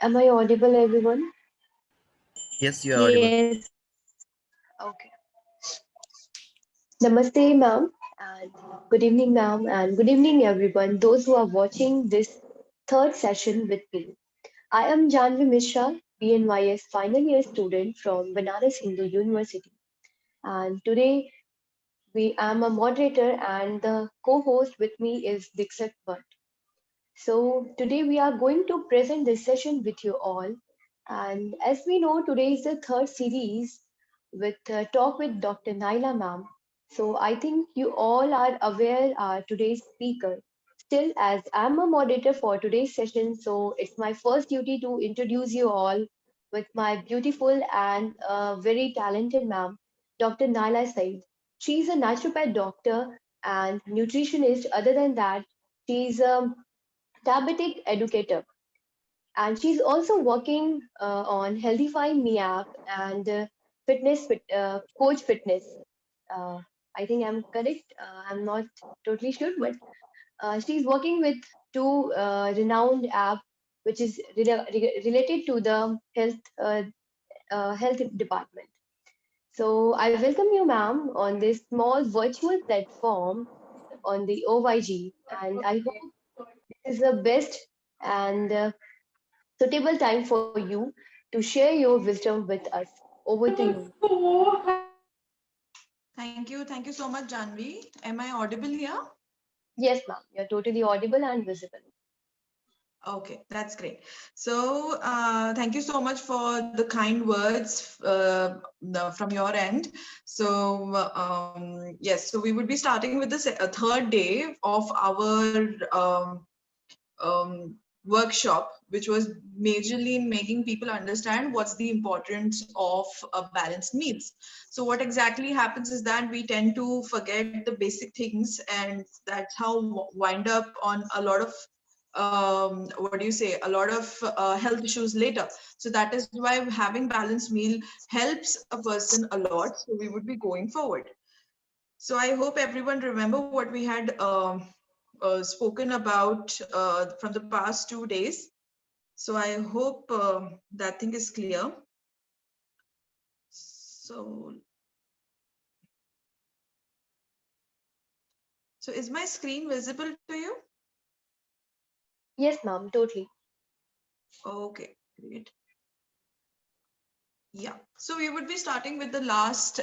Am I audible, everyone? Yes, you are audible. Yes. Okay. Namaste, ma'am, and good evening, ma'am, and good evening, everyone. Those who are watching this third session with me. I am Janvi Mishra, BNYS final year student from Banaras Hindu University. And today we am a moderator, and the co-host with me is Dixit Bhatt. So today we are going to present this session with you all. And as we know, today is the third series with Talk with Dr. Naila ma'am. So I think you all are aware today's speaker. Still, as I'm a moderator for today's session, so it's my first duty to introduce you all with my beautiful and very talented ma'am, Dr. Naila Said. She's a naturopath doctor and nutritionist. Other than that, she's a diabetic educator, and she's also working on Healthify Me app and Coach Fitness. Uh, I think I'm correct. I'm not totally sure, but she's working with two renowned app, which is related to the health department. So I welcome you, ma'am, on this small virtual platform on the OYG, and I hope this is the best and suitable time for you to share your wisdom with us. Over to you. Thank you so much, Janvi. Am I audible here? Yes, ma'am, you're totally audible and visible. Okay, that's great. So, thank you so much for the kind words from your end. So, yes, so we would be starting with this third day of our workshop, which was majorly in making people understand what's the importance of balanced meals. So what exactly happens is that we tend to forget the basic things, and that's how wind up on a lot of what do you say, a lot of health issues later. So that is why having balanced meal helps a person a lot. So we would be going forward. So I hope everyone remember what we had spoken about from the past 2 days. So I hope that thing is clear. So, so is my screen visible to you? Yes, ma'am, totally. Okay, great. Yeah, so we would be starting with the last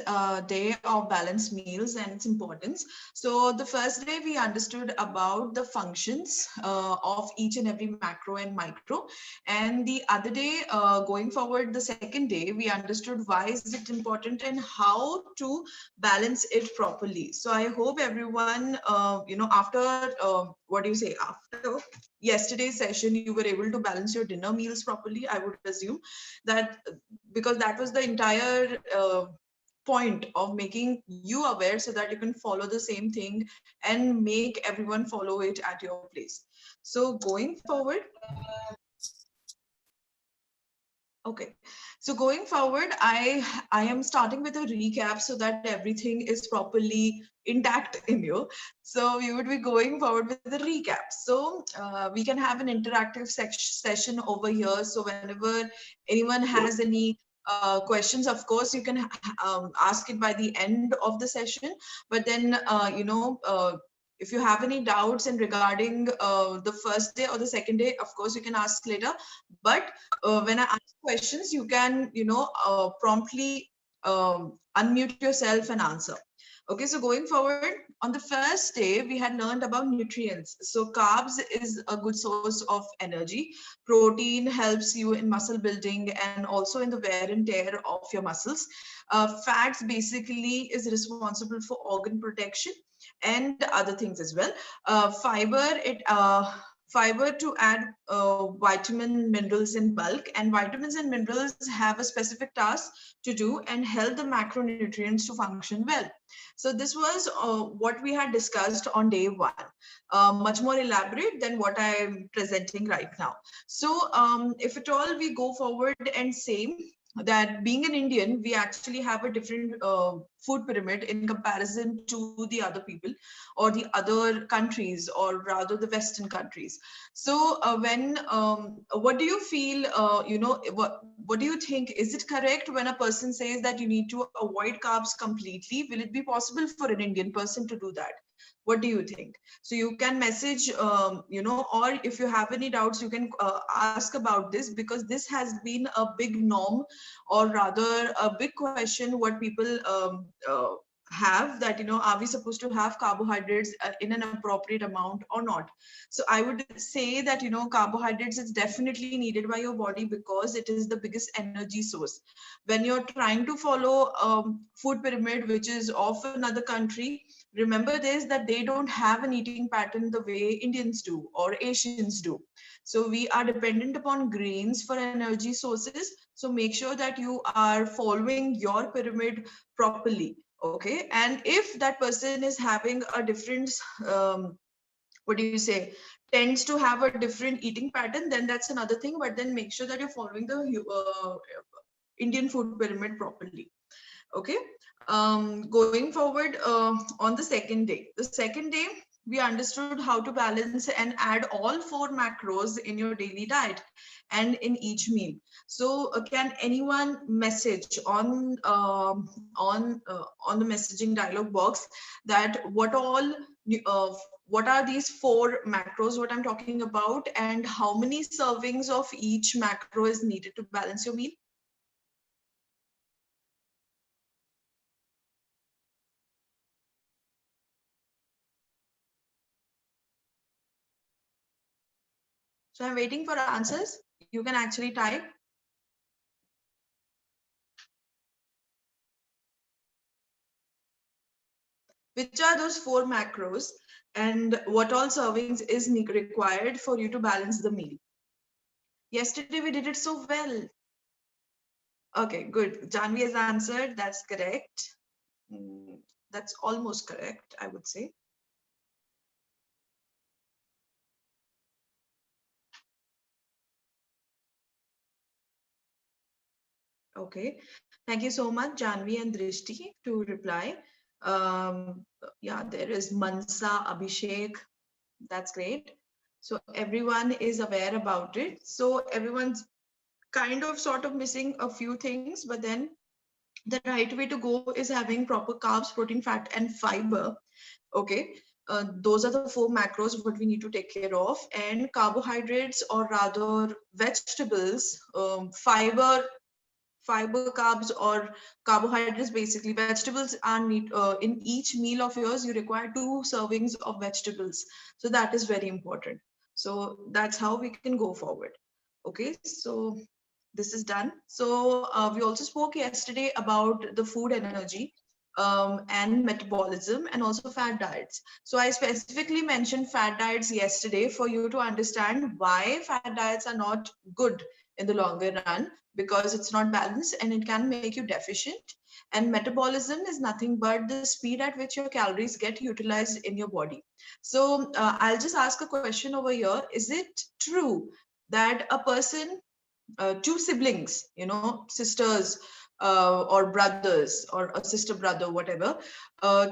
day of balanced meals and its importance. So the first day we understood about the functions of each and every macro and micro. And the other day, going forward, the second day, we understood why is it important and how to balance it properly. So I hope everyone, after, what do you say, after yesterday's session, you were able to balance your dinner meals properly, I would assume that, because that was the entire point of making you aware so that you can follow the same thing and make everyone follow it at your place. So going forward, okay, so going forward, I am starting with a recap so that everything is properly intact in you. So we would be going forward with the recap. So we can have an interactive session over here. So whenever anyone has any questions, of course you can ask it by the end of the session. But then if you have any doubts in regarding the first day or the second day, of course you can ask later. But when I ask questions, you can, promptly unmute yourself and answer. Okay, so going forward, on the first day, we had learned about nutrients. So carbs is a good source of energy. Protein helps you in muscle building and also in the wear and tear of your muscles. Fats basically is responsible for organ protection and other things as well. Fiber to add vitamin minerals in bulk, and vitamins and minerals have a specific task to do and help the macronutrients to function well. So this was what we had discussed on day one, much more elaborate than what I am presenting right now. So if at all we go forward and say that being an Indian, we actually have a different food pyramid in comparison to the other people or the other countries, or rather the Western countries. So, what do you feel? What do you think? Is it correct when a person says that you need to avoid carbs completely? Will it be possible for an Indian person to do that? What do you think? So you can message, or if you have any doubts, you can ask about this, because this has been a big norm, or rather a big question what people have, that are we supposed to have carbohydrates in an appropriate amount or not. So I would say that carbohydrates is definitely needed by your body, because it is the biggest energy source. When you're trying to follow food pyramid which is of another country, remember this, that they don't have an eating pattern the way Indians do or Asians do. So we are dependent upon grains for energy sources. So make sure that you are following your pyramid properly. Okay. And if that person is having a different, what do you say, tends to have a different eating pattern, then that's another thing. But then make sure that you're following the Indian food pyramid properly. Okay. Going forward, on the second day, we understood how to balance and add all 4 macros in your daily diet and in each meal. So can anyone message on the messaging dialog box that what are these 4 macros what I'm talking about, and how many servings of each macro is needed to balance your meal? So I'm waiting for answers. You can actually type. Which are those 4 macros, and what all servings is required for you to balance the meal? Yesterday we did it so well. Okay, good. Janvi has answered. That's correct. That's almost correct, I would say. Okay. Thank you so much, Janvi and Drishti, to reply. Yeah, there is Mansa, Abhishek. That's great. So everyone is aware about it. So everyone's kind of sort of missing a few things, but then the right way to go is having proper carbs, protein, fat, and fiber. Okay. Those are the 4 macros what we need to take care of. And carbohydrates, or rather vegetables, fiber, carbs, or carbohydrates, basically vegetables are need in each meal of yours you require 2 servings of vegetables. So that is very important. So that's how we can go forward. Okay, so this is done. So we also spoke yesterday about the food energy, and metabolism, and also fat diets. So I specifically mentioned fat diets yesterday for you to understand why fat diets are not good in the longer run, because it's not balanced and it can make you deficient. And metabolism is nothing but the speed at which your calories get utilized in your body. So I'll just ask a question over here. Is it true that a person, 2 siblings, sisters, or brothers, or a sister brother, whatever,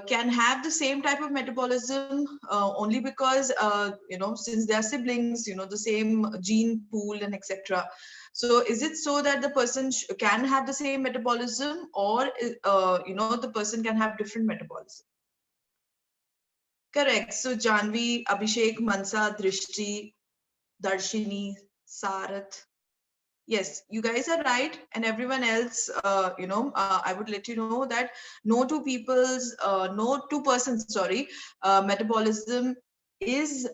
can have the same type of metabolism, only because, since they are siblings, the same gene pool and etc. So is it so that the person can have the same metabolism, or the person can have different metabolism? Correct. So Janvi, Abhishek, Mansa, Drishti, Darshini, Sarath. Yes, you guys are right, and everyone else, I would let you know that no 2 persons, sorry, metabolism is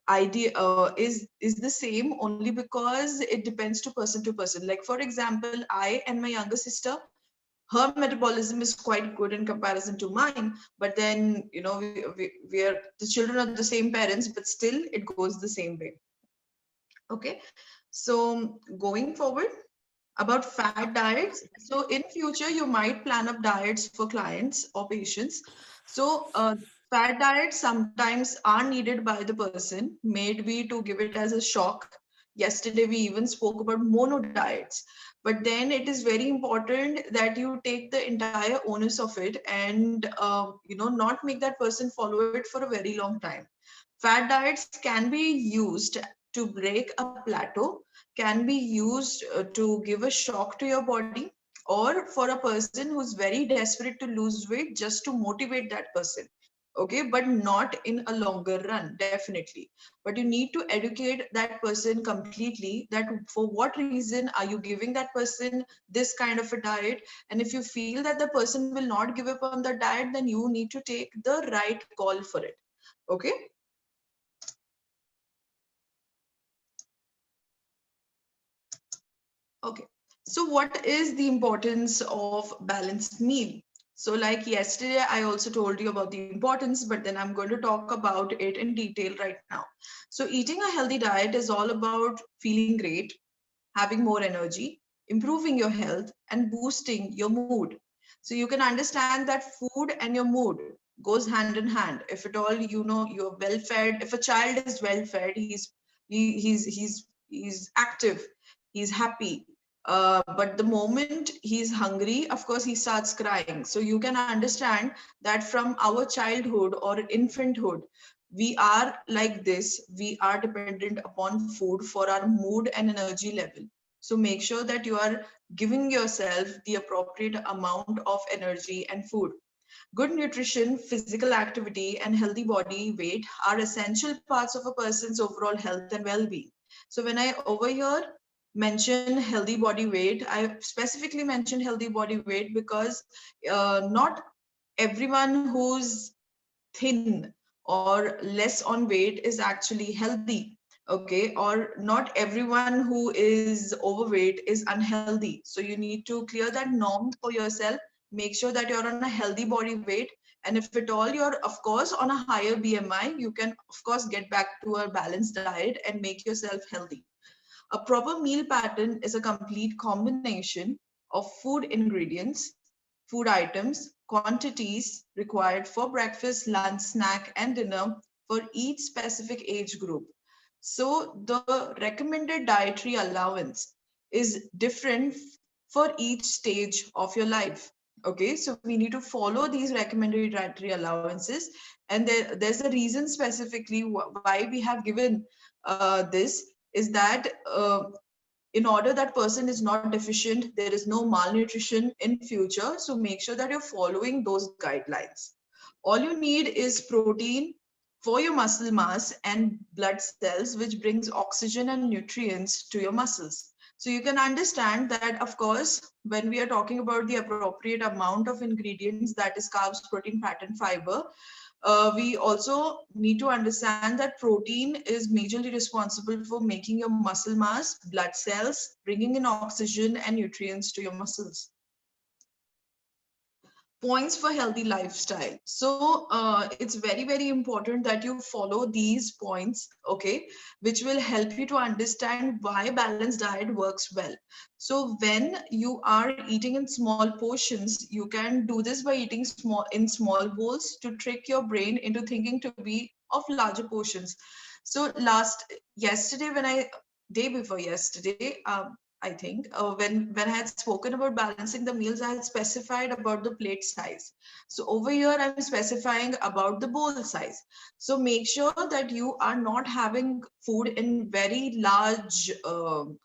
is the same, only because it depends to person to person. Like for example, I and my younger sister, her metabolism is quite good in comparison to mine, but then we are the children of the same parents, but still it goes the same way. Okay, so going forward, about fat diets. So in future, you might plan up diets for clients or patients. So fat diets sometimes are needed by the person, maybe to give it as a shock. Yesterday, we even spoke about mono diets. but then it is very important that you take the entire onus of it and not make that person follow it for a very long time. Fat diets can be used to break a plateau, can be used to give a shock to your body, or for a person who's very desperate to lose weight, just to motivate that person. Okay, but not in a longer run, definitely. But you need to educate that person completely, that for what reason are you giving that person this kind of a diet, and if you feel that the person will not give up on the diet, then you need to take the right call for it. Okay. Okay. So what is the importance of balanced meal? So like yesterday, I also told you about the importance, but then I'm going to talk about it in detail right now. So eating a healthy diet is all about feeling great, having more energy, improving your health, and boosting your mood. So you can understand that food and your mood goes hand in hand. If at all you're well fed, if a child is well fed, he's active, he's happy. But the moment he's hungry, of course, he starts crying. So you can understand that from our childhood or infanthood, we are like this. We are dependent upon food for our mood and energy level. So make sure that you are giving yourself the appropriate amount of energy and food. Good nutrition, physical activity, and healthy body weight are essential parts of a person's overall health and well-being. So when I over here mention healthy body weight, I specifically mentioned healthy body weight because not everyone who's thin or less on weight is actually healthy. Okay, or not everyone who is overweight is unhealthy. So you need to clear that norm for yourself. Make sure that you're on a healthy body weight, and if at all you're of course on a higher BMI, you can of course get back to a balanced diet and make yourself healthy. A proper meal pattern is a complete combination of food ingredients, food items, quantities required for breakfast, lunch, snack, and dinner for each specific age group. So the recommended dietary allowance is different for each stage of your life. Okay, so we need to follow these recommended dietary allowances, and there's a reason specifically why we have given this, is that in order that person is not deficient, there is no malnutrition in future. So make sure that you're following those guidelines. All you need is protein for your muscle mass and blood cells, which brings oxygen and nutrients to your muscles. So you can understand that, of course, when we are talking about the appropriate amount of ingredients, that is carbs, protein, fat, and fiber, we also need to understand that protein is majorly responsible for making your muscle mass, blood cells, bringing in oxygen and nutrients to your muscles. Points for healthy lifestyle. So it's very important that you follow these points, okay, which will help you to understand why balanced diet works well. So when you are eating in small portions, you can do this by eating small bowls to trick your brain into thinking to be of larger portions. So yesterday when I day before yesterday, I think when I had spoken about balancing the meals, I had specified about the plate size. So over here, I'm specifying about the bowl size. So make sure that you are not having food in very large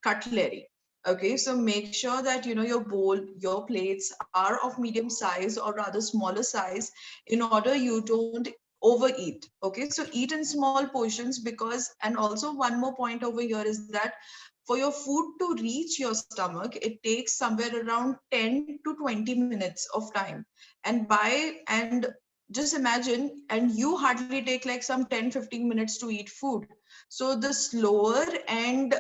cutlery. Okay, so make sure that your bowl, your plates are of medium size or rather smaller size, in order you don't overeat. Okay, so eat in small portions, because, and also one more point over here is that for your food to reach your stomach, it takes somewhere around 10 to 20 minutes of time. And just imagine, and you hardly take like some 10-15 minutes to eat food. So the slower and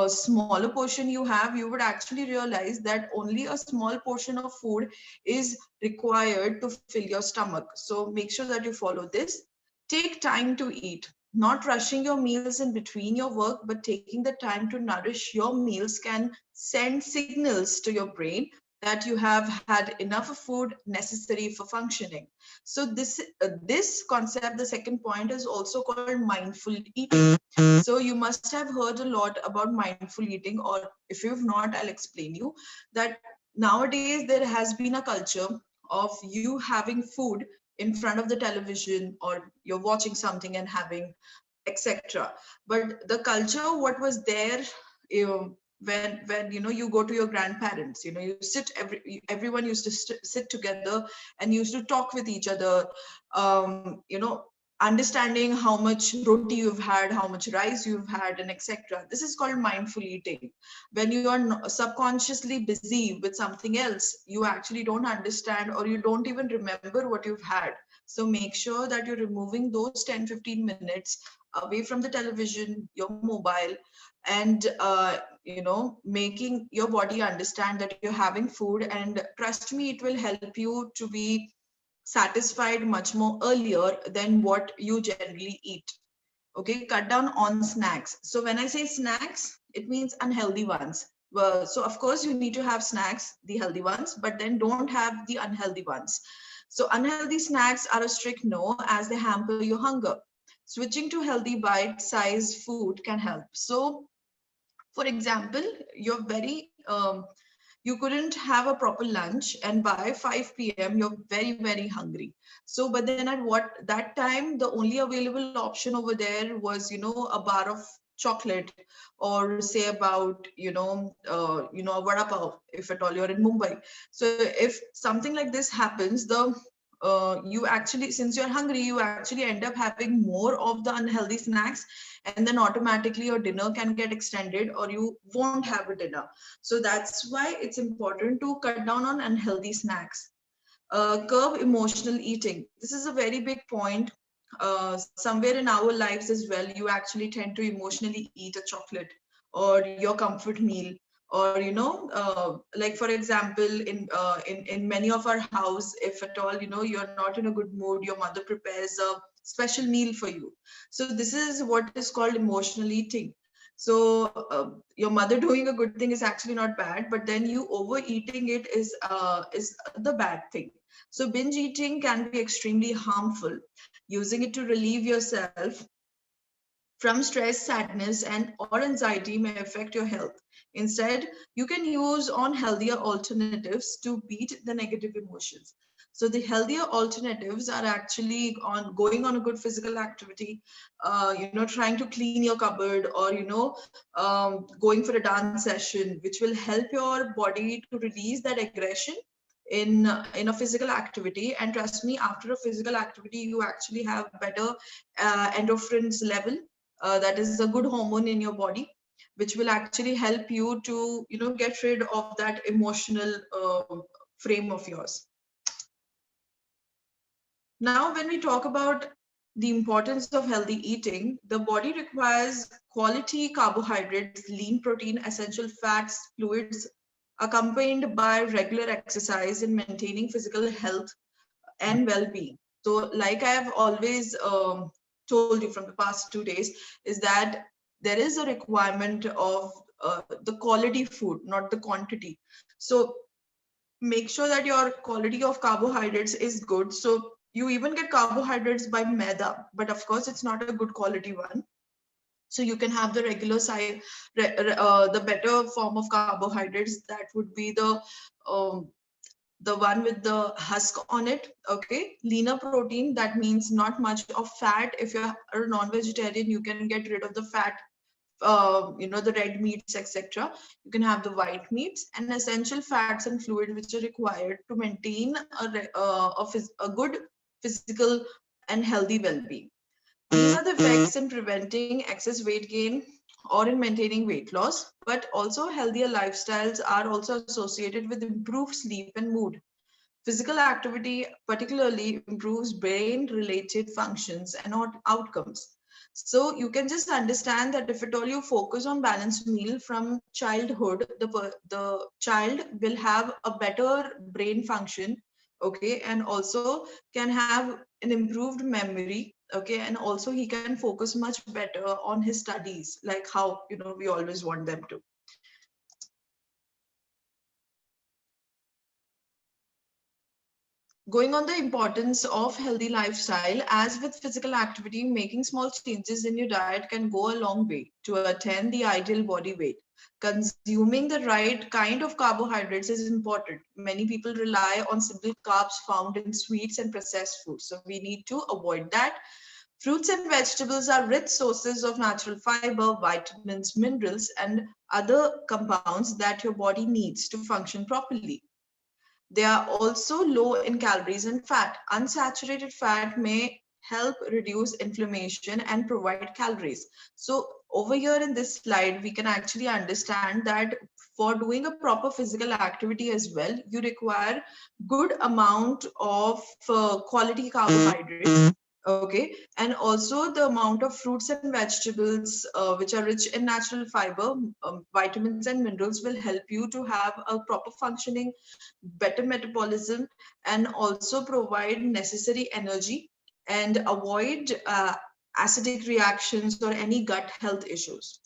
smaller portion you have, you would actually realize that only a small portion of food is required to fill your stomach. So make sure that you follow this. Take time to eat, not rushing your meals in between your work, but taking the time to nourish your meals can send signals to your brain that you have had enough of food necessary for functioning. So this concept, the second point, is also called mindful eating. So you must have heard a lot about mindful eating, or if you've not, I'll explain you that nowadays there has been a culture of you having food in front of the television, or you're watching something and having, etc. But the culture what was there, when you go to your grandparents, you sit, everyone used to sit together and used to talk with each other, understanding how much roti you've had, how much rice you've had, and etc. This is called mindful eating. When you are subconsciously busy with something else, you actually don't understand, or you don't even remember what you've had. So make sure that you're removing those 10-15 minutes away from the television, your mobile, and making your body understand that you're having food. And trust me, it will help you to be satisfied much more earlier than what you generally eat. Okay, cut down on snacks. So when I say snacks, it means unhealthy ones. Well, so of course you need to have snacks, the healthy ones, but then don't have the unhealthy ones. So unhealthy snacks are a strict no, as they hamper your hunger. Switching to healthy bite-sized food can help. So for example, you're very you couldn't have a proper lunch, and by 5 p.m you're very, very hungry. So but then at what that time, the only available option over there was, a bar of chocolate, or say about, a vada pav, if at all you're in Mumbai. So if something like this happens, you actually, since you're hungry, you actually end up having more of the unhealthy snacks, and then automatically your dinner can get extended, or you won't have a dinner. So that's why it's important to cut down on unhealthy snacks. Curb emotional eating. This is a very big point. Somewhere in our lives as well, you actually tend to emotionally eat a chocolate, or your comfort meal, or like for example, in many of our house, if at all, you're not in a good mood, your mother prepares a special meal for you. So this is what is called emotional eating. So your mother doing a good thing is actually not bad, but then you overeating it is the bad thing. So binge eating can be extremely harmful. Using it to relieve yourself from stress, sadness, and or anxiety may affect your health. Instead, you can use on healthier alternatives to beat the negative emotions. So the healthier alternatives are actually on going on a good physical activity, trying to clean your cupboard, or going for a dance session, which will help your body to release that aggression in a physical activity. And trust me, after a physical activity, you actually have better endorphins level. That is a good hormone in your body, which will actually help you to get rid of that emotional frame of yours. Now when we talk about the importance of healthy eating, the body requires quality carbohydrates, lean protein, essential fats, fluids, accompanied by regular exercise in maintaining physical health and well-being. So like I have always told you from the past 2 days, is that there is a requirement of the quality food, not the quantity. So make sure that your quality of carbohydrates is good. So you even get carbohydrates by maida, but of course it's not a good quality one. So you can have the regular side, the better form of carbohydrates. That would be um, the one with the husk on it. Okay, leaner protein, that means not much of fat. If you're a non-vegetarian, you can get rid of the fat, the red meats, etc. You can have the white meats, and essential fats and fluid which are required to maintain a good physical and healthy well-being. These are the effects in preventing excess weight gain or in maintaining weight loss, but also healthier lifestyles are also associated with improved sleep and mood. Physical activity particularly improves brain related functions and outcomes. So you can just understand that if at all you focus on balanced meal from childhood, the child will have a better brain function, okay, and also can have an improved memory, okay, and also he can focus much better on his studies, like how we always want them to. Going on the importance of healthy lifestyle, as with physical activity, making small changes in your diet can go a long way to attain the ideal body weight. Consuming the right kind of carbohydrates is important. Many people rely on simple carbs found in sweets and processed foods, so we need to avoid that. Fruits and vegetables are rich sources of natural fiber, vitamins, minerals, and other compounds that your body needs to function properly. They are also low in calories and fat. Unsaturated fat may help reduce inflammation and provide calories. So over here in this slide, we can actually understand that for doing a proper physical activity as well, you require good amount of quality carbohydrates. Okay, and also the amount of fruits and vegetables which are rich in natural fiber, vitamins and minerals will help you to have a proper functioning, better metabolism, and also provide necessary energy and avoid acidic reactions or any gut health issues.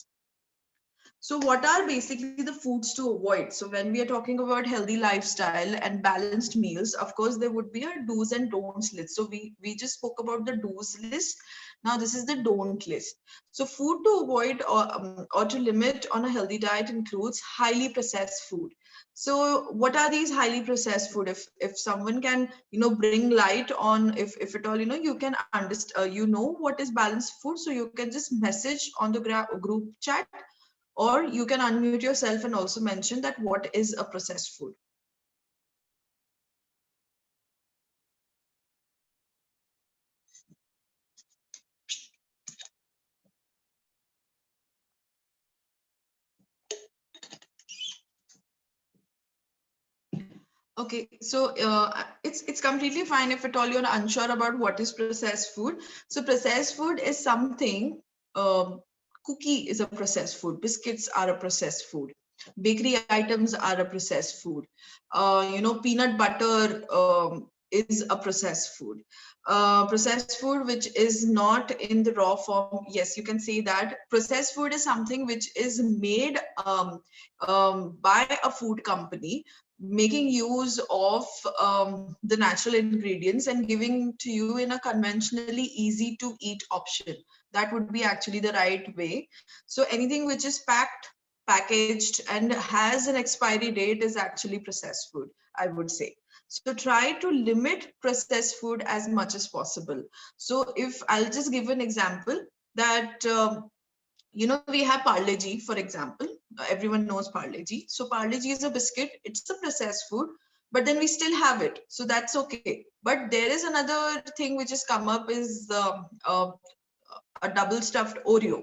So what are basically the foods to avoid? So when we are talking about healthy lifestyle and balanced meals, of course, there would be a do's and don'ts list. So we just spoke about the do's list. Now this is the don't list. So food to avoid or to limit on a healthy diet includes highly processed food. So what are these highly processed food? If someone can, bring light on, if at all, you can understand, what is balanced food. So you can just message on the group chat, or you can unmute yourself and also mention that what is a processed food. Okay, so it's completely fine if at all you're unsure about what is processed food. So processed food is something. Cookie is a processed food. Biscuits are a processed food. Bakery items are a processed food. Peanut butter is a processed food. Processed food which is not in the raw form. Yes, you can say that processed food is something which is made by a food company, making use of the natural ingredients and giving to you in a conventionally easy to eat option. That would be actually the right way. So anything which is packed, packaged, and has an expiry date is actually processed food, I would say. So try to limit processed food as much as possible. So if I'll just give an example that we have Parle G, for example. Everyone knows Parle G. So Parle G is a biscuit. It's a processed food, but then we still have it. So that's okay. But there is another thing which has come up is a double stuffed Oreo,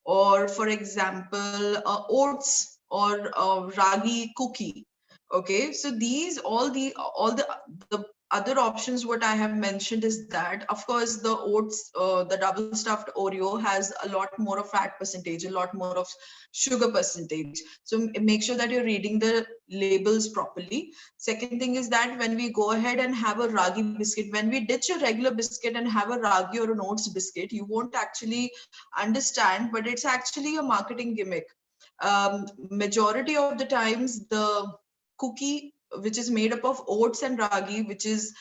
or for example, oats or ragi cookie. Okay, so these all the other options what I have mentioned is that, of course, the oats, the double stuffed Oreo has a lot more of fat percentage, a lot more of sugar percentage. So make sure that you're reading the labels properly. Second thing is that when we go ahead and have a ragi biscuit, when we ditch a regular biscuit and have a ragi or an oats biscuit, you won't actually understand, but it's actually a marketing gimmick. Majority of the times, the cookie which is made up of oats and ragi, which is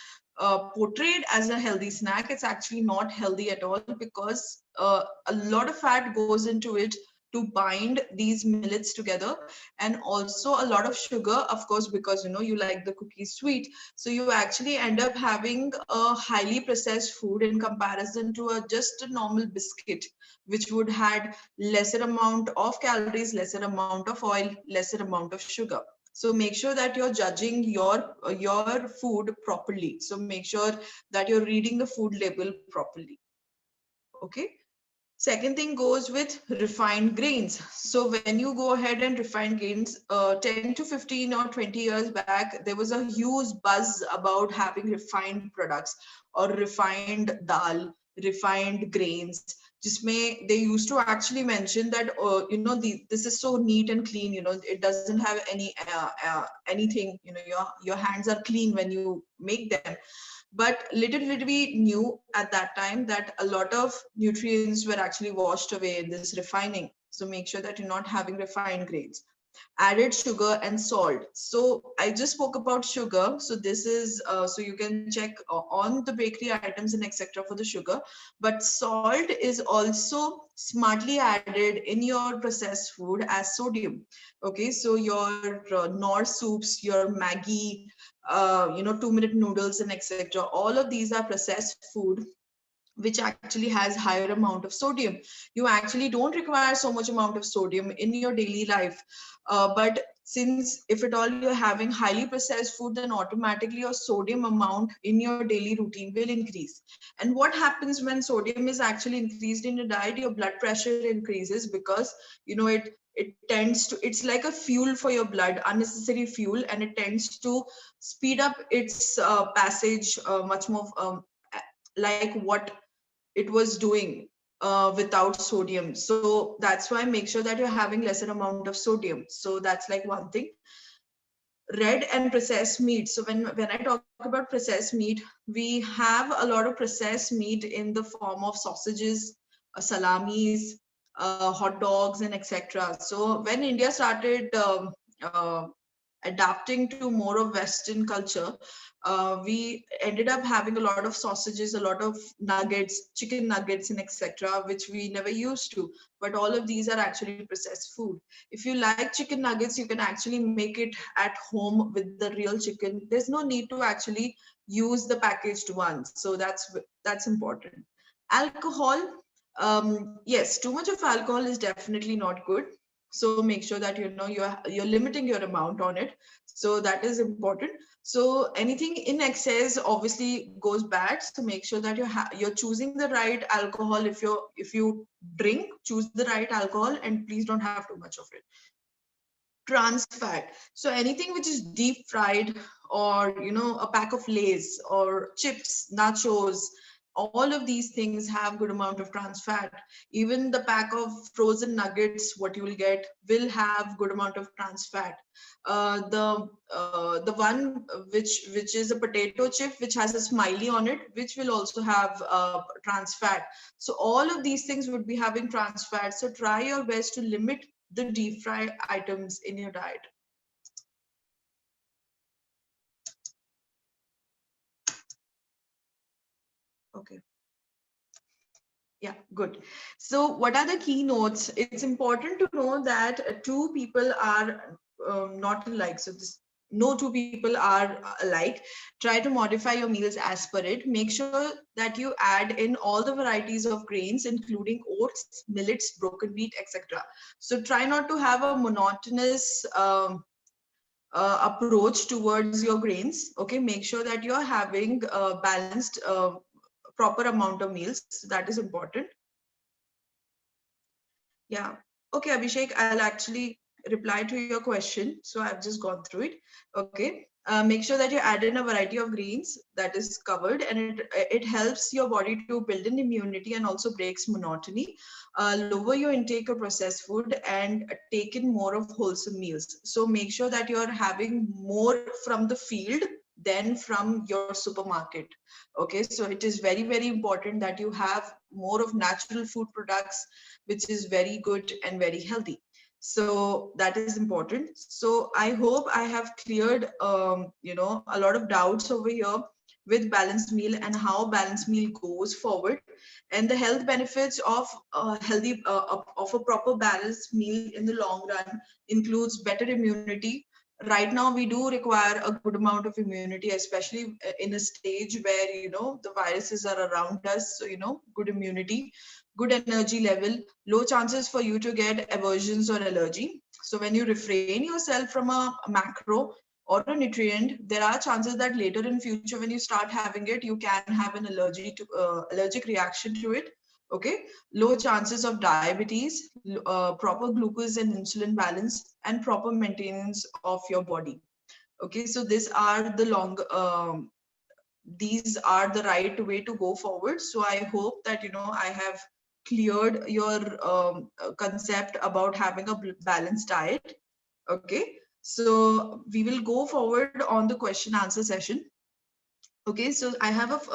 portrayed as a healthy snack, it's actually not healthy at all, because a lot of fat goes into it to bind these millets together, and also a lot of sugar, of course, because you like the cookies sweet. So you actually end up having a highly processed food in comparison to a just a normal biscuit, which would had lesser amount of calories, lesser amount of oil, lesser amount of sugar. So make sure that you're judging your food properly. So make sure that you're reading the food label properly. Okay. Second thing goes with refined grains. So when you go ahead and refine grains, 10 to 15 or 20 years back, there was a huge buzz about having refined products or refined dal, refined grains. Just may they used to actually mention that this is so neat and clean. It doesn't have anything. Your hands are clean when you make them. But little did we knew at that time that a lot of nutrients were actually washed away in this refining. So make sure that you're not having refined grains. added sugar and salt. So I just spoke about sugar. So this is so you can check on the bakery items and etc. for the sugar. But salt is also smartly added in your processed food as sodium. Okay, so your Nor soups, your Maggi, 2-minute noodles and etc. All of these are processed food which actually has higher amount of sodium. You actually don't require so much amount of sodium in your daily life, but since if at all you're having highly processed food, then automatically your sodium amount in your daily routine will increase. And what happens when sodium is actually increased in your diet? Your blood pressure increases, because it tends to, it's like a fuel for your blood, unnecessary fuel, and it tends to speed up its passage much more, like what it was doing without sodium. So that's why make sure that you're having lesser amount of sodium. So that's like one thing. Red and processed meat. So when I talk about processed meat, we have a lot of processed meat in the form of sausages, salamis, hot dogs, and etc. So when India started adapting to more of Western culture, we ended up having a lot of sausages, a lot of nuggets, chicken nuggets, and etc., which we never used to. But all of these are actually processed food. If you like chicken nuggets, you can actually make it at home with the real chicken. There's no need to actually use the packaged ones. So that's important. Alcohol, yes, too much of alcohol is definitely not good. So make sure that you're limiting your amount on it. So that is important. So anything in excess obviously goes bad. So make sure that you're choosing the right alcohol. If you drink, choose the right alcohol, and please don't have too much of it. Trans fat. So anything which is deep fried, or a pack of Lays or chips, nachos, all of these things have good amount of trans fat. Even the pack of frozen nuggets, what you will get, will have good amount of trans fat. The one which is a potato chip which has a smiley on it, which will also have trans fat. So all of these things would be having trans fat. So try your best to limit the deep fry items in your diet. Okay. Yeah, good. So what are the keynotes? It's important to know that two people are not alike. So this no two people are alike. Try to modify your meals as per it. Make sure that you add in all the varieties of grains, including oats, millets, broken wheat, etc. So try not to have a monotonous approach towards your grains. Okay, make sure that you're having balanced proper amount of meals. So that is important. Yeah. Okay, Abhishek, I'll actually reply to your question. So I've just gone through it. Okay. Make sure that you add in a variety of greens, that is covered, and it helps your body to build an immunity and also breaks monotony. Lower your intake of processed food and take in more of wholesome meals. So make sure that you're having more from the field than from your supermarket. Okay, so it is very, very important that you have more of natural food products, which is very good and very healthy. So that is important. So I hope I have cleared a lot of doubts over here with balanced meal and how balanced meal goes forward, and the health benefits of healthy of a proper balanced meal in the long run includes better immunity. Right now we do require a good amount of immunity, especially in a stage where the viruses are around us. So good immunity, good energy level, low chances for you to get aversions or allergy. So when you refrain yourself from a macro or a nutrient, there are chances that later in future when you start having it, you can have an allergic reaction to it. Okay, low chances of diabetes, proper glucose and insulin balance, and proper maintenance of your body. Okay, so these are the right way to go forward. So I hope that I have cleared your concept about having a balanced diet. Okay, so we will go forward on the question answer session. Okay, so I have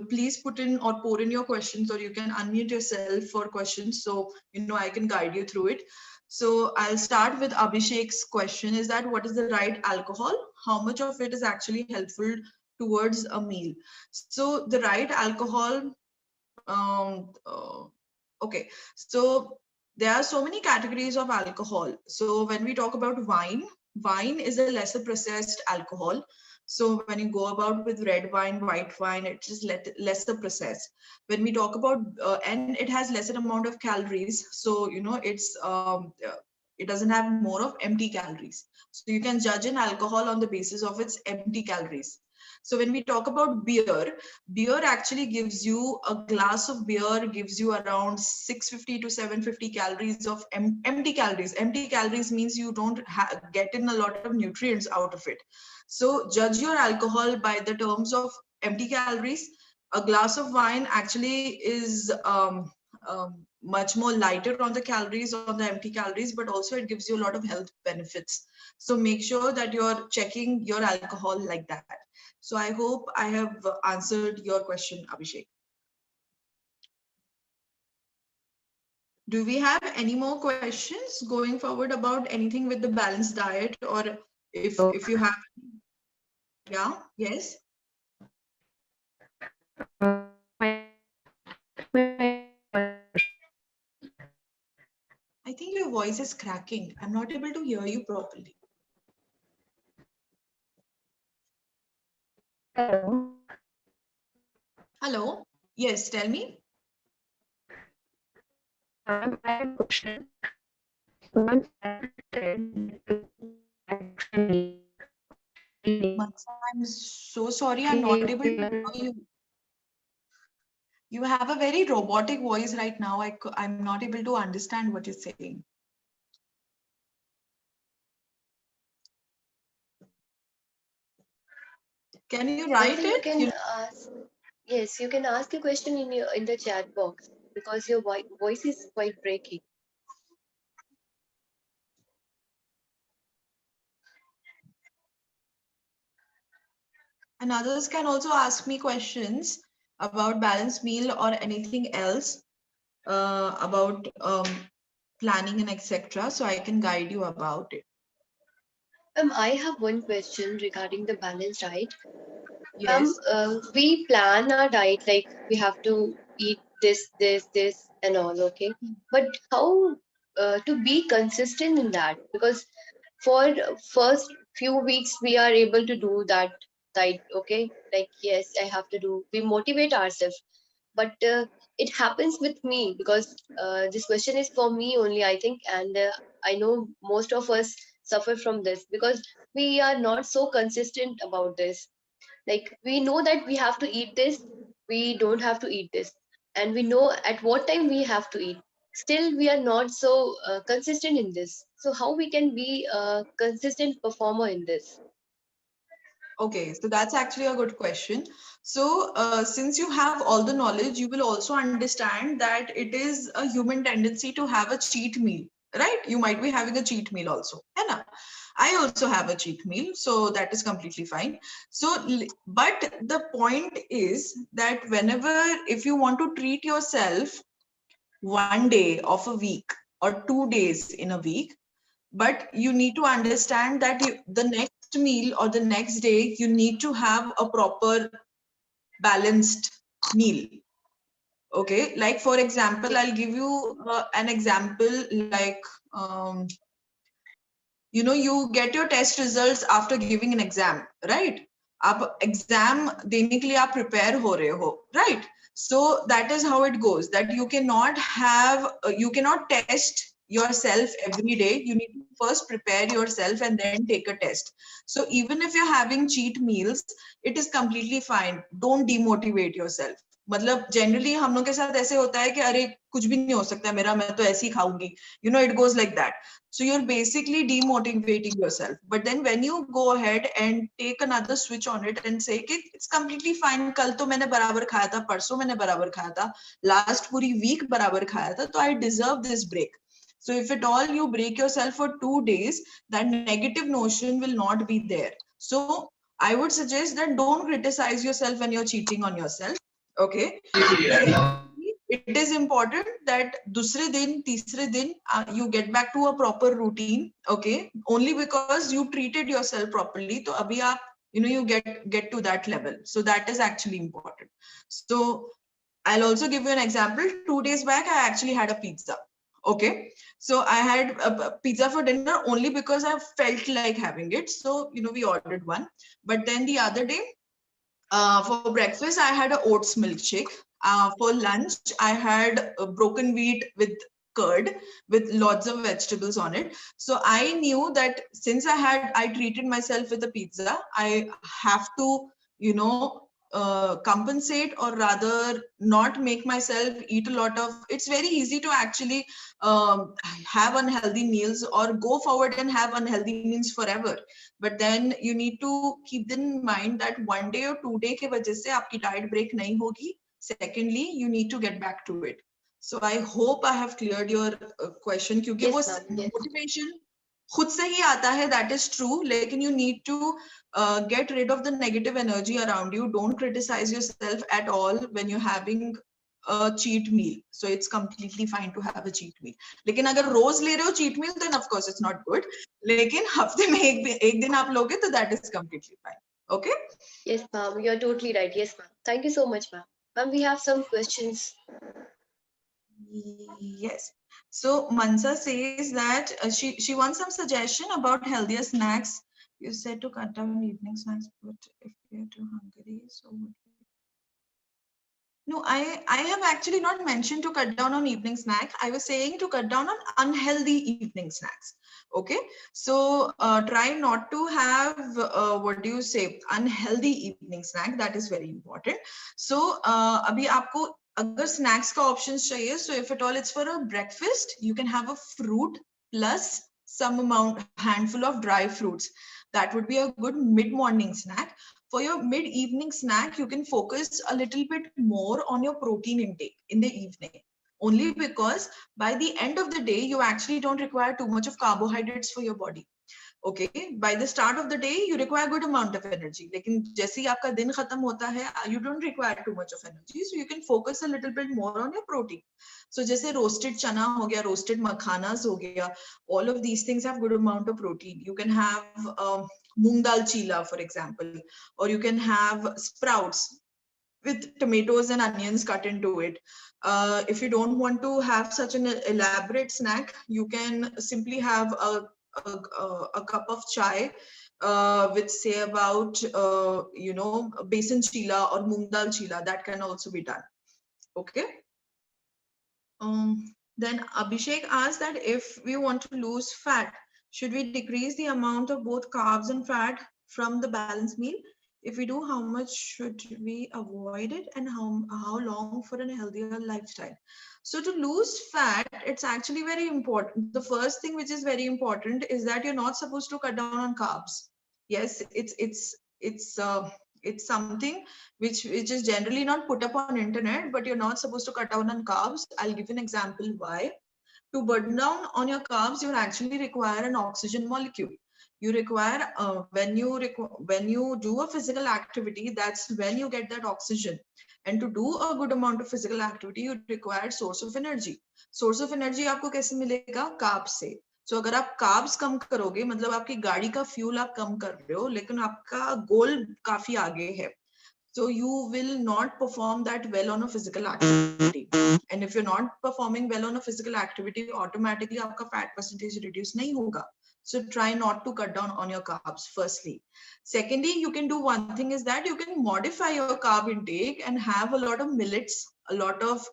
please put in or pour in your questions, or you can unmute yourself for questions, so I can guide you through it. So I'll start with Abhishek's question is that what is the right alcohol? How much of it is actually helpful towards a meal? So the right alcohol, um, uh, okay. So there are so many categories of alcohol. So when we talk about wine, wine is a lesser processed alcohol. So when you go about with red wine, white wine, it is lesser processed. When we talk about and it has lesser amount of calories. So it doesn't have more of empty calories. So you can judge an alcohol on the basis of its empty calories. So when we talk about beer, beer actually gives you a glass of beer gives you around 650 to 750 calories of empty calories. Empty calories means you don't get in a lot of nutrients out of it. So judge your alcohol by the terms of empty calories. A glass of wine actually is much more lighter on the calories, on the empty calories, but also it gives you a lot of health benefits. So make sure that you're checking your alcohol like that. So I hope I have answered your question, Abhishek. Do we have any more questions going forward about anything with the balanced diet, or if you have? Yeah, yes. I think your voice is cracking. I'm not able to hear you properly. Hello. Yes, tell me. Mansa, I'm so sorry. I'm not able to hear you. You have a very robotic voice right now. I'm not able to understand what you're saying. Can you write Also, you it? can ask, yes, you can ask a question in the chat box because your voice is quite breaking. And others can also ask me questions about balanced meal or anything else about planning and etc. So I can guide you about it. I have one question regarding the balanced diet. Yes. We plan our diet like we have to eat this, and all, okay? But how to be consistent in that? Because for first few weeks we are able to do that diet, okay? Like yes, I have to do. We motivate ourselves, but it happens with me because this question is for me only, I think, and I know most of us suffer from this because we are not so consistent about this. Like we know that we have to eat this, we don't have to eat this, and we know at what time we have to eat. Still, we are not so consistent in this. So how we can be a consistent performer in this? Okay, so that's actually a good question. So, since you have all the knowledge, you will also understand that it is a human tendency to have a cheat meal, right? You might be having a cheat meal also, है ना? I also have a cheat meal, so that is completely fine. So, but the point is that whenever, if you want to treat yourself one day of a week or 2 days in a week, but you need to understand that the next meal or the next day you need to have a proper balanced meal. Okay, like for example, Yes. I'll give you an example like you get your test results after giving an exam, right? आप exam देने के लिए आप prepare हो रहे हो, right? So that is how it goes, that you cannot test yourself every day. You need to first prepare yourself and then take a test. So even if you're having cheat meals, it is completely fine. Don't demotivate yourself. मतलब generally हम लोग के साथ ऐसे होता है कि अरे कुछ भी नहीं हो सकता मेरा, मैं तो ऐसे ही खाऊंगी, it goes like that. So you're basically demotivating yourself. But then when you go ahead and take another switch on it and say कि it's completely fine, कल तो मैंने बराबर खाया था, परसों मैंने बराबर खाया था, last पूरी week बराबर खाया था, तो I deserve this break. So if at all you break yourself for 2 days, that negative notion will not be there. So I would suggest that don't criticize yourself when you're cheating on yourself. Okay. it is important that दूसरे दिन तीसरे दिन you get back to a proper routine, okay, only because you treated yourself properly. तो अभी आप you get to that level, so that is actually important. So I'll also give you an example. 2 days back I actually had a pizza. Okay, so I had a pizza for dinner only because I felt like having it, so we ordered one. But then the other day, for breakfast, I had a oats milkshake. For lunch, I had a broken wheat with curd with lots of vegetables on it. So I knew that since I treated myself with a pizza, I have to, compensate, or rather not make myself eat a lot of. It's very easy to actually have unhealthy meals or go forward and have unhealthy meals forever. But then you need to keep in mind that 1 day or 2 day के वजह से आपकी diet break नहीं होगी. Secondly, you need to get back to it. So I hope I have cleared your question, क्योंकि वो Yes, ma'am. Yes. motivation खुद से ही आता है, that is true, लेकिन you need to get rid of the negative energy around you. Don't criticize yourself at all when you're having a cheat meal. So it's completely fine to have a cheat meal. लेकिन अगर रोज ले रहे हो cheat meal, then of course it's not good. लेकिन हफ्ते में एक दिन आप लोगे तो that is completely fine. Okay? Yes, ma'am. You're totally right. Yes, ma'am. Thank you so much, ma'am. Ma'am, we have some questions. Yes. So Mansa says that she wants some suggestion about healthier snacks. You said to cut down evening snacks, but if you're too hungry, so would no, I have actually not mentioned to cut down on evening snack. I was saying to cut down on unhealthy evening snacks. Okay, so try not to have what do you say, unhealthy evening snack. That is very important. So अभी आपको अगर snacks का options चाहिए, so if at all it's for a breakfast, you can have a fruit plus some amount handful of dry fruits. That would be a good mid-morning snack. For your mid-evening snack, you can focus a little bit more on your protein intake in the evening. Only because by the end of the day, you actually don't require too much of carbohydrates for your body. Okay, by the start of the day, you require good amount of energy. लेकिन जैसे ही आपका दिन खत्म होता है, you don't require too much of energy, so you can focus a little bit more on your protein. So जैसे roasted chana हो गया, roasted makhanas हो गया, all of these things have good amount of protein. You can have moong dal chila, for example, or you can have sprouts with tomatoes and onions cut into it. If you don't want to have such an elaborate snack, you can simply have a cup of chai with say about besan chila or moong dal chila. That can also be done. Okay. Then Abhishek asked that if we want to lose fat, should we decrease the amount of both carbs and fat from the balanced meal? If we do, how much should we avoid it, and how long for a healthier lifestyle? So to lose fat, it's actually very important. The first thing which is very important is that you're not supposed to cut down on carbs. Yes, it's something which is generally not put up on internet, but you're not supposed to cut down on carbs. I'll give an example why. To burn down on your carbs, you actually require an oxygen molecule. You require when you do a physical activity, that's when you get that oxygen. And to do a good amount of physical activity, you require source of energy. Source of energy आपको कैसे मिलेगा? Carbs से. So अगर आप carbs कम करोगे, मतलब आपकी गाड़ी का fuel आप कम कर रहे हो, लेकिन आपका goal काफी आगे है. So you will not perform that well on a physical activity. And if you're not performing well on a physical activity, automatically आपका fat percentage reduce नहीं होगा. So try not to cut down on your carbs, firstly. Secondly, you can do one thing is that you can modify your carb intake and have a lot of millets, a lot of,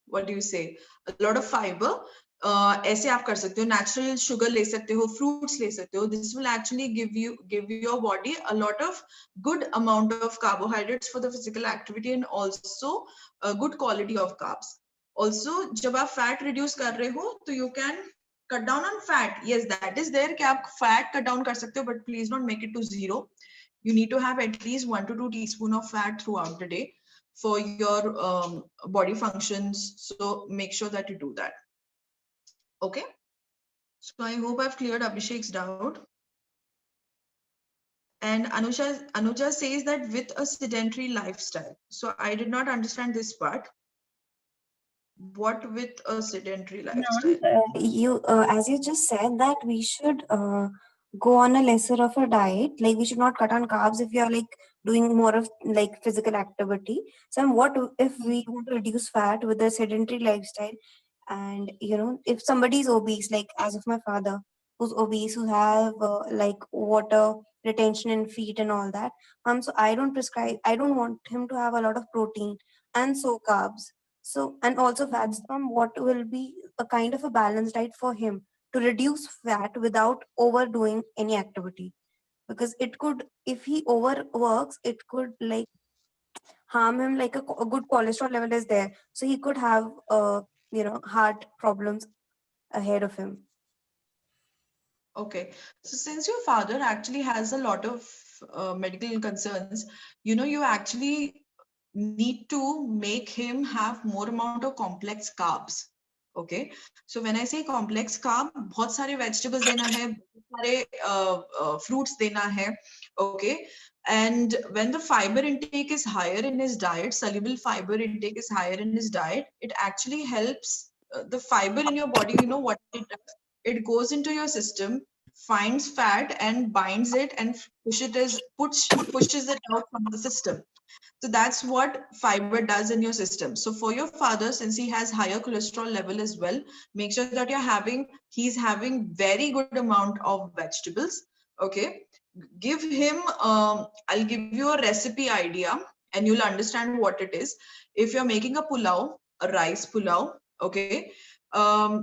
what do you say, a lot of fiber. ऐसे आप कर सकते हो, natural sugar ले सकते हो, fruits ले सकते हो. This will actually give your body a lot of good amount of carbohydrates for the physical activity and also a good quality of carbs. Also, जब आप fat reduce कर रहे हो, तो you can cut down on fat. Yes, that is there कि आप fat cut down कर सकते हो, but please don't make it to zero. You need to have at least 1 to 2 teaspoon of fat throughout the day for your body functions. So make sure that you do that. Okay. So I hope I've cleared Abhishek's doubt. And Anuja says that with a sedentary lifestyle. So I did not understand this part. What with a sedentary lifestyle? Ma'am, as you just said, that we should go on a lesser of a diet. Like we should not cut on carbs if you are like doing more of like physical activity. So, what if we want to reduce fat with a sedentary lifestyle? And if somebody is obese, like as of my father, who's obese, who have like water retention in feet and all that. So I don't want him to have a lot of protein and so carbs. So, and also fats, what will be a kind of a balanced diet for him to reduce fat without overdoing any activity? Because it could, if he overworks, it could like harm him, like a good cholesterol level is there. So he could have, heart problems ahead of him. Okay. So since your father actually has a lot of medical concerns, you actually need to make him have more amount of complex carbs. Okay. So when I say complex carb, बहुत सारे vegetables देना है, बहुत सारे fruits देना है. Okay. And when the fiber intake is higher in his diet, soluble fiber intake is higher in his diet, it actually helps the fiber in your body, what it does? It goes into your system, finds fat and binds it and pushes it out from the system. So that's what fiber does in your system. So for your father, since he has higher cholesterol level as well, make sure that he's having very good amount of vegetables. Okay. Give him, I'll give you a recipe idea and you'll understand what it is. If you're making a pulao, a rice pulao, okay,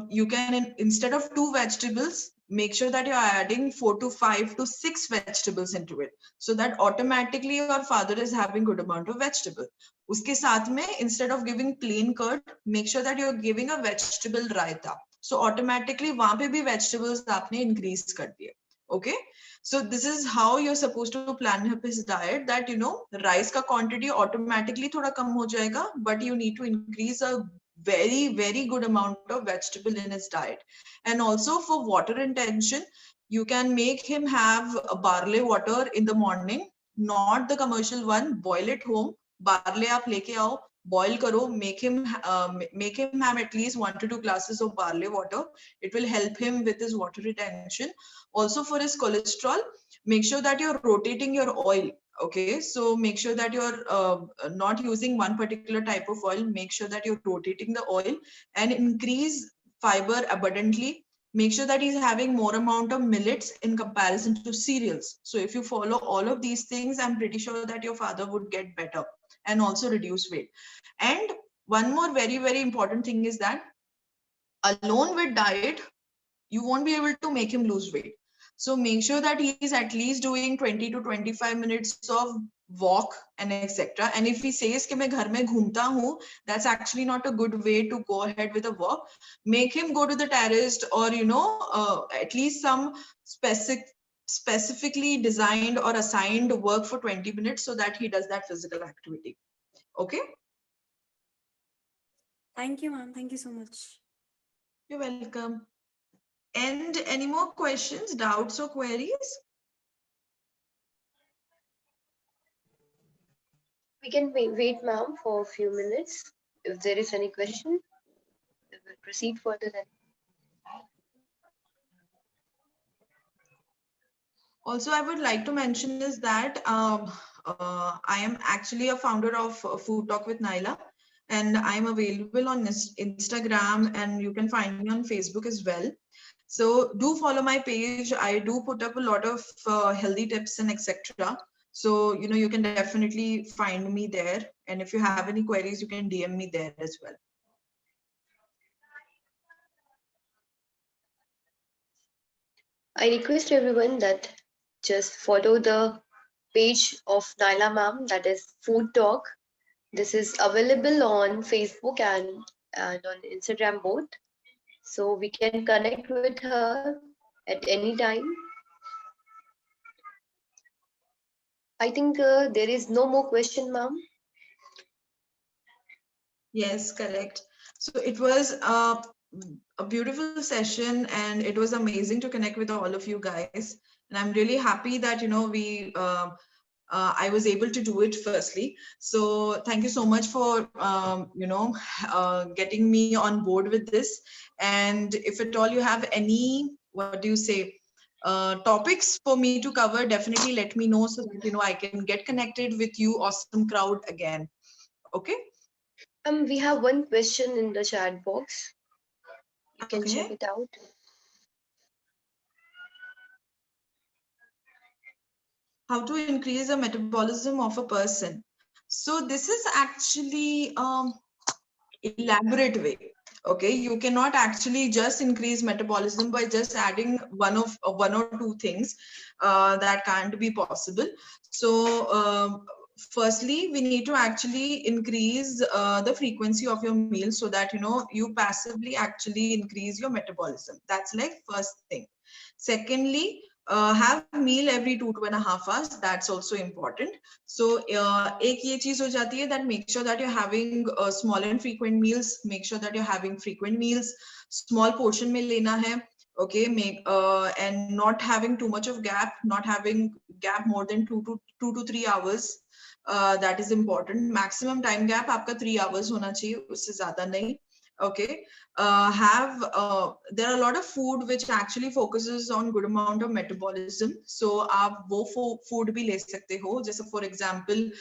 you can, instead of 2 vegetables, make sure that you're adding 4 to 5 to 6 vegetables into it, so that automatically your father is having good amount of vegetable. Uske साथ में, instead of giving plain curd, make sure that you're giving a vegetable raita. So automatically वहां पे भी vegetables आपने increase कर दिए. Okay. So this is how you're supposed to plan his diet, that rice का quantity automatically थोड़ा कम हो जाएगा, but you need to increase a very very good amount of vegetable in his diet. And also for water intention, you can make him have a barley water in the morning, not the commercial one. Boil it home, barley आप लेके आओ, boil करो, make him have at least 1 to 2 glasses of barley water. It will help him with his water retention. Also for his cholesterol, make sure that you're rotating your oil. Okay, so make sure that you're not using one particular type of oil. Make sure that you're rotating the oil and increase fiber abundantly. Make sure that he's having more amount of millets in comparison to cereals. So if you follow all of these things, I'm pretty sure that your father would get better and also reduce weight. And one more very very important thing is that alone with diet, you won't be able to make him lose weight. So make sure that he's at least doing 20 to 25 minutes of walk and etc. And if he says कि मैं घर में घूमता हूँ, that's actually not a good way to go ahead with a walk. Make him go to the terrace, or at least some specifically designed or assigned work for 20 minutes so that he does that physical activity. Okay. Thank you, ma'am. Thank you so much. You're welcome. And any more questions, doubts, or queries? We can wait, ma'am, for a few minutes. If there is any question, we will proceed further then. Also, I would like to mention is that I am actually a founder of Food Talk with Naila, and I'm available on Instagram, and you can find me on Facebook as well. So do follow my page. I do put up a lot of healthy tips and etc. So you can definitely find me there. And if you have any queries, you can DM me there as well. I request everyone that just follow the page of Naila ma'am, that is Food Talk. This is available on Facebook and on Instagram both. So we can connect with her at any time. I think there is no more question, ma'am. Yes, correct. So it was a beautiful session, and it was amazing to connect with all of you guys. And I'm really happy that, I was able to do it firstly. So thank you so much for, getting me on board with this. And if at all you have any, what do you say, topics for me to cover, definitely let me know so that, I can get connected with you, awesome crowd again. Okay. We have one question in the chat box. You can check Okay. it out. How to increase the metabolism of a person. So this is actually elaborate way. Okay, you cannot actually just increase metabolism by just adding one or two things. That can't be possible. So firstly we need to actually increase the frequency of your meals so that you passively actually increase your metabolism. That's like first thing. Secondly, have meal every 2.5 hours. That's also important. So एक ये चीज हो जाती है that make sure that you're having small and frequent meals. Make sure that you're having frequent meals. Small portion में लेना है. Okay, and not having too much of gap. Not having gap more than 2 to 3 hours. That is important. Maximum time gap आपका 3 hours होना चाहिए. उससे ज़्यादा नहीं. Okay. Have There are a lot of food which actually focuses on good amount of metabolism. So आप वो food भी ले सकते हो. जैसे for example,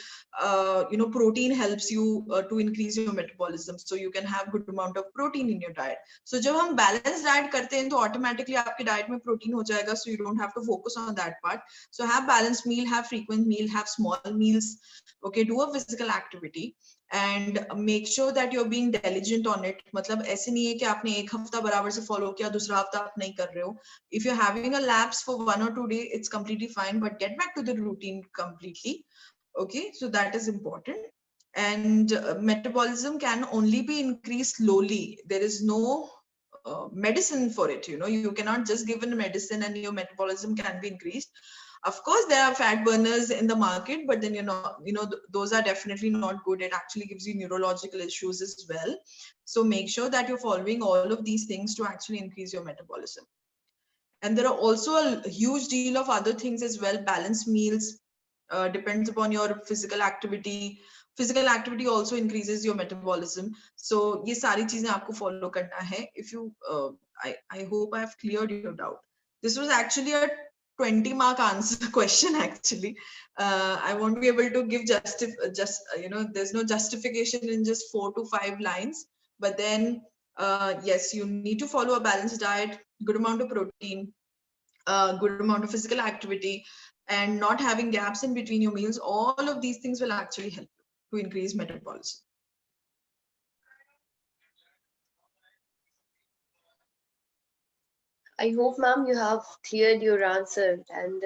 protein helps you to increase your metabolism. So you can have good amount of protein in your diet. So जब हम balanced diet करते हैं तो automatically आपके diet में protein हो जाएगा. So you don't have to focus on that part. So have balanced meal, have frequent meal, have small meals. Okay, do a physical activity. And make sure that you're being diligent on it. मतलब ऐसे नहीं है कि आपने एक हफ्ता बराबर से follow किया, दूसरा हफ्ता आप नहीं कर रहे हो. If you're having a lapse for 1 or 2 days, it's completely fine, but get back to the routine completely. Okay, so that is important. And metabolism can only be increased slowly. There is no medicine for it. You cannot just give a medicine and your metabolism can be increased. Of course there are fat burners in the market, but then those are definitely not good. It actually gives you neurological issues as well. So make sure that you're following all of these things to actually increase your metabolism. And there are also a huge deal of other things as well. Balanced meals, depends upon your physical activity. Physical activity also increases your metabolism. So ये सारी चीजें आपको follow करना है. If you I hope I have cleared your doubt. This was actually a 20-mark answer question actually. I won't be able to give there's no justification in just 4 to 5 lines. But then yes, you need to follow a balanced diet, good amount of protein, good amount of physical activity, and not having gaps in between your meals. All of these things will actually help you to increase metabolism. I hope, ma'am, you have cleared your answer. And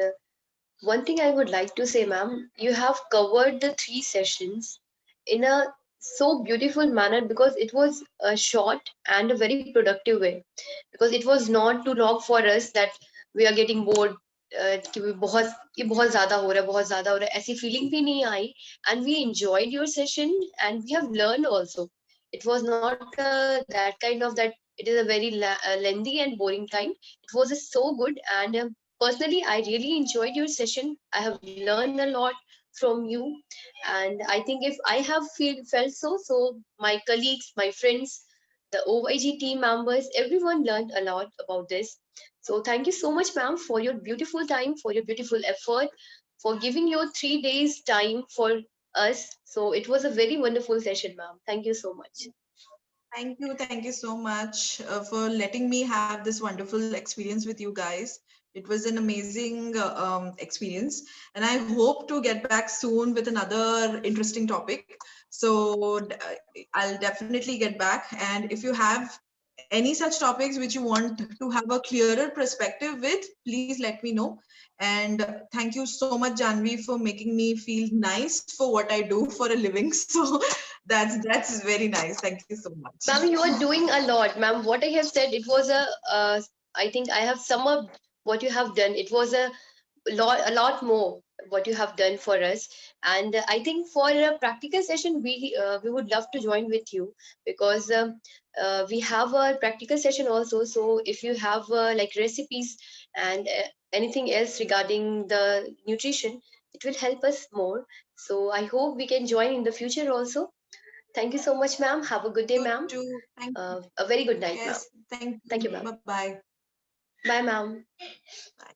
one thing I would like to say, ma'am, you have covered the three sessions in a so beautiful manner because it was a short and a very productive way. Because it was not too long for us that we are getting bored. कि बहुत ज़्यादा हो रहा है, बहुत ज़्यादा हो रहा है, ऐसी feeling भी नहीं आई. And we enjoyed your session and we have learned also. It was not that kind of that. It is a very lengthy and boring time. It was so good, and personally, I really enjoyed your session. I have learned a lot from you, and I think if I have felt so my colleagues, my friends, the OIG team members, everyone learned a lot about this. So thank you so much, ma'am, for your beautiful time, for your beautiful effort, for giving your 3 days time for us. So it was a very wonderful session, ma'am. Thank you so much. Thank you so much for letting me have this wonderful experience with you guys. It was an amazing experience, and I hope to get back soon with another interesting topic. So I'll definitely get back. And if you have any such topics which you want to have a clearer perspective with, please let me know. And thank you so much, Janvi, for making me feel nice for what I do for a living. So that's very nice. Thank you so much. Ma'am, you are doing a lot, ma'am. What I have said, it was I think I have summed up what you have done. It was a lot more what you have done for us. And I think for a practical session, we would love to join with you because we have a practical session also. So if you have like recipes and anything else regarding the nutrition, it will help us more. So I hope we can join in the future also. Thank you so much, ma'am. Have a good day, You ma'am. too. Thank you. A very good night, ma'am. Yes, thank Thank you. you, ma'am. Bye-bye. Bye, ma'am. Bye.